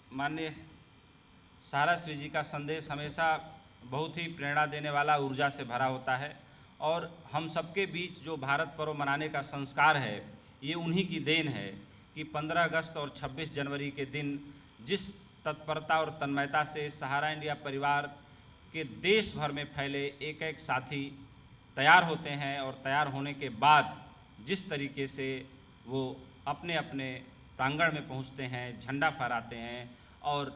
माननीय सहारा श्री जी का संदेश हमेशा बहुत ही प्रेरणा देने वाला, ऊर्जा से भरा होता है और हम सबके बीच जो भारत पर्व मनाने का संस्कार है, ये उन्हीं की देन है कि 15 अगस्त और 26 जनवरी के दिन जिस तत्परता और तन्मयता से सहारा इंडिया परिवार के देश भर में फैले एक एक साथी तैयार होते हैं और तैयार होने के बाद जिस तरीके से वो अपने अपने प्रांगण में पहुंचते हैं, झंडा फहराते हैं और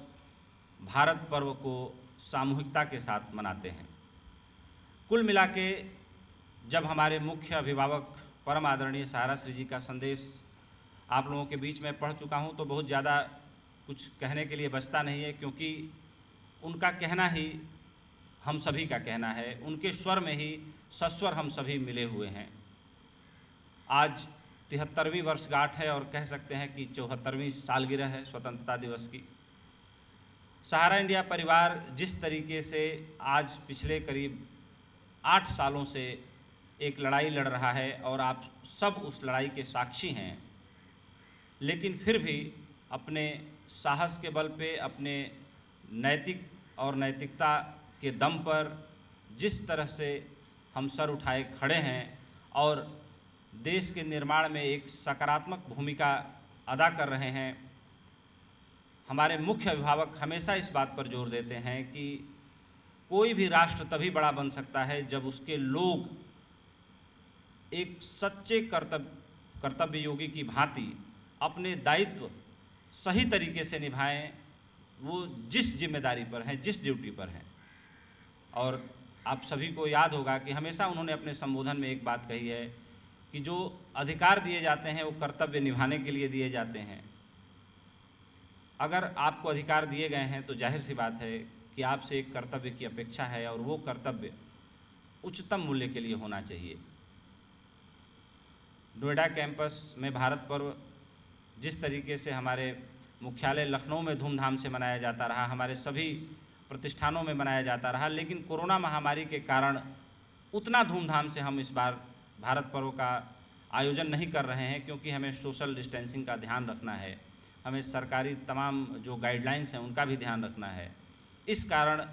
भारत पर्व को सामूहिकता के साथ मनाते हैं। कुल मिला के जब हमारे मुख्य अभिभावक परम आदरणीय सहारा श्री जी का संदेश आप लोगों के बीच में पढ़ चुका हूं, तो बहुत ज़्यादा कुछ कहने के लिए बचता नहीं है, क्योंकि उनका कहना ही हम सभी का कहना है। उनके स्वर में ही सस्वर हम सभी मिले हुए हैं। आज 73वीं वर्षगांठ है और कह सकते हैं कि 74वीं सालगिरह है स्वतंत्रता दिवस की। सहारा इंडिया परिवार जिस तरीके से आज पिछले करीब 8 सालों से एक लड़ाई लड़ रहा है और आप सब उस लड़ाई के साक्षी हैं, लेकिन फिर भी अपने साहस के बल पे, अपने नैतिक और नैतिकता के दम पर जिस तरह से हम सर उठाए खड़े हैं और देश के निर्माण में एक सकारात्मक भूमिका अदा कर रहे हैं। हमारे मुख्य अभिभावक हमेशा इस बात पर जोर देते हैं कि कोई भी राष्ट्र तभी बड़ा बन सकता है जब उसके लोग एक सच्चे कर्तव्य योगी की भांति अपने दायित्व सही तरीके से निभाएं, वो जिस जिम्मेदारी पर हैं, जिस ड्यूटी पर हैं। और आप सभी को याद होगा कि हमेशा उन्होंने अपने संबोधन में एक बात कही है कि जो अधिकार दिए जाते हैं वो कर्तव्य निभाने के लिए दिए जाते हैं। अगर आपको अधिकार दिए गए हैं तो जाहिर सी बात है कि आपसे एक कर्तव्य की अपेक्षा है और वो कर्तव्य उच्चतम मूल्य के लिए होना चाहिए। नोएडा कैंपस में भारत पर्व जिस तरीके से हमारे मुख्यालय लखनऊ में धूमधाम से मनाया जाता रहा, हमारे सभी प्रतिष्ठानों में मनाया जाता रहा, लेकिन कोरोना महामारी के कारण उतना धूमधाम से हम इस बार भारत पर्व का आयोजन नहीं कर रहे हैं, क्योंकि हमें सोशल डिस्टेंसिंग का ध्यान रखना है, हमें सरकारी तमाम जो गाइडलाइंस हैं उनका भी ध्यान रखना है। इस कारण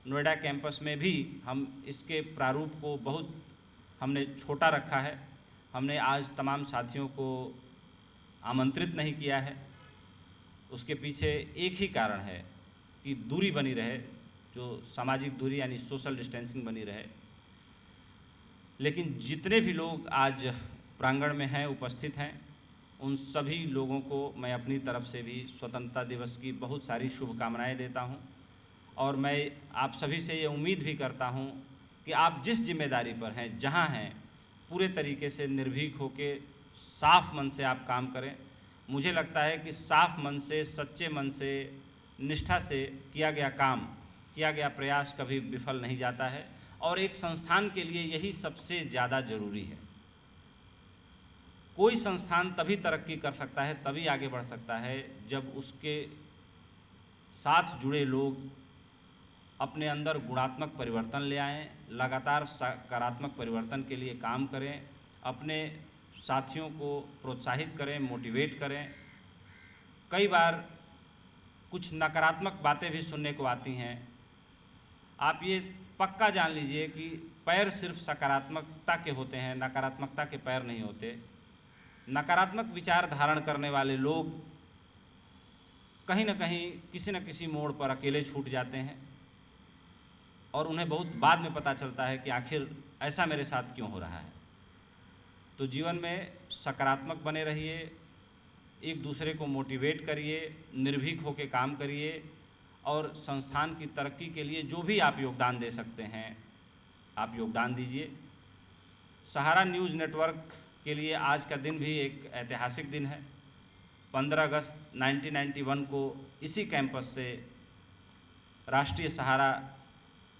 नोएडा कैंपस में भी हम इसके प्रारूप को बहुत हमने छोटा रखा है। हमने आज तमाम साथियों को आमंत्रित नहीं किया है। उसके पीछे एक ही कारण है कि दूरी बनी रहे, जो सामाजिक दूरी यानी सोशल डिस्टेंसिंग बनी रहे। लेकिन जितने भी लोग आज प्रांगण में हैं, उपस्थित हैं, उन सभी लोगों को मैं अपनी तरफ से भी स्वतंत्रता दिवस की बहुत सारी शुभकामनाएं देता हूं और मैं आप सभी से ये उम्मीद भी करता हूं कि आप जिस जिम्मेदारी पर हैं, जहां हैं, पूरे तरीके से निर्भीक होकर साफ मन से आप काम करें। मुझे लगता है कि साफ मन से, सच्चे मन से, निष्ठा से किया गया काम, किया गया प्रयास कभी विफल नहीं जाता है और एक संस्थान के लिए यही सबसे ज़्यादा ज़रूरी है। कोई संस्थान तभी तरक्की कर सकता है, तभी आगे बढ़ सकता है जब उसके साथ जुड़े लोग अपने अंदर गुणात्मक परिवर्तन ले आएँ, लगातार सकारात्मक परिवर्तन के लिए काम करें, अपने साथियों को प्रोत्साहित करें, मोटिवेट करें। कई बार कुछ नकारात्मक बातें भी सुनने को आती हैं। आप ये पक्का जान लीजिए कि पैर सिर्फ सकारात्मकता के होते हैं, नकारात्मकता के पैर नहीं होते। नकारात्मक विचार धारण करने वाले लोग कहीं ना कहीं किसी न किसी मोड़ पर अकेले छूट जाते हैं और उन्हें बहुत बाद में पता चलता है कि आखिर ऐसा मेरे साथ क्यों हो रहा है। तो जीवन में सकारात्मक बने रहिए, एक दूसरे को मोटिवेट करिए, निर्भीक होकर काम करिए और संस्थान की तरक्की के लिए जो भी आप योगदान दे सकते हैं, आप योगदान दीजिए। सहारा न्यूज़ नेटवर्क के लिए आज का दिन भी एक ऐतिहासिक दिन है। 15 अगस्त 1991 को इसी कैंपस से राष्ट्रीय सहारा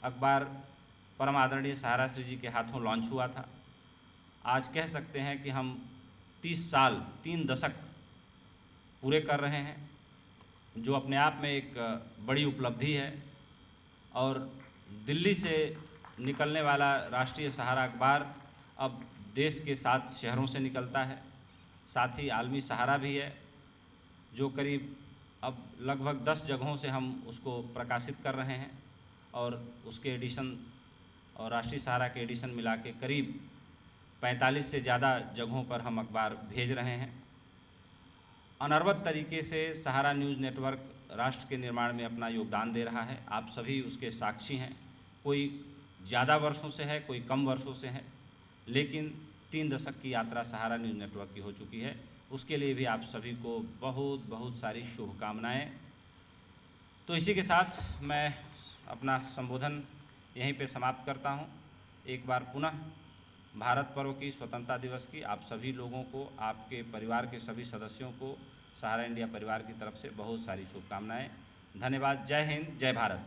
अखबार परम आदरणीय सहारा श्री जी के हाथों लॉन्च हुआ था। आज कह सकते हैं कि हम 30 साल, 3 दशक पूरे कर रहे हैं, जो अपने आप में एक बड़ी उपलब्धि है। और दिल्ली से निकलने वाला राष्ट्रीय सहारा अखबार अब देश के 7 शहरों से निकलता है। साथ ही आलमी सहारा भी है, जो करीब अब लगभग 10 जगहों से हम उसको प्रकाशित कर रहे हैं और उसके एडिशन और राष्ट्रीय सहारा के एडिशन मिला के करीब 45 से ज़्यादा जगहों पर हम अखबार भेज रहे हैं। अनवरत तरीके से सहारा न्यूज़ नेटवर्क राष्ट्र के निर्माण में अपना योगदान दे रहा है। आप सभी उसके साक्षी हैं। कोई ज़्यादा वर्षों से है, कोई कम वर्षों से है, लेकिन 3 दशक की यात्रा सहारा न्यूज़ नेटवर्क की हो चुकी है। उसके लिए भी आप सभी को बहुत बहुत सारी शुभकामनाएं। तो इसी के साथ मैं अपना संबोधन यहीं पे समाप्त करता हूं। एक बार पुनः भारत पर्व की, स्वतंत्रता दिवस की आप सभी लोगों को, आपके परिवार के सभी सदस्यों को सहारा इंडिया परिवार की तरफ से बहुत सारी शुभकामनाएं। धन्यवाद। जय हिंद, जय भारत।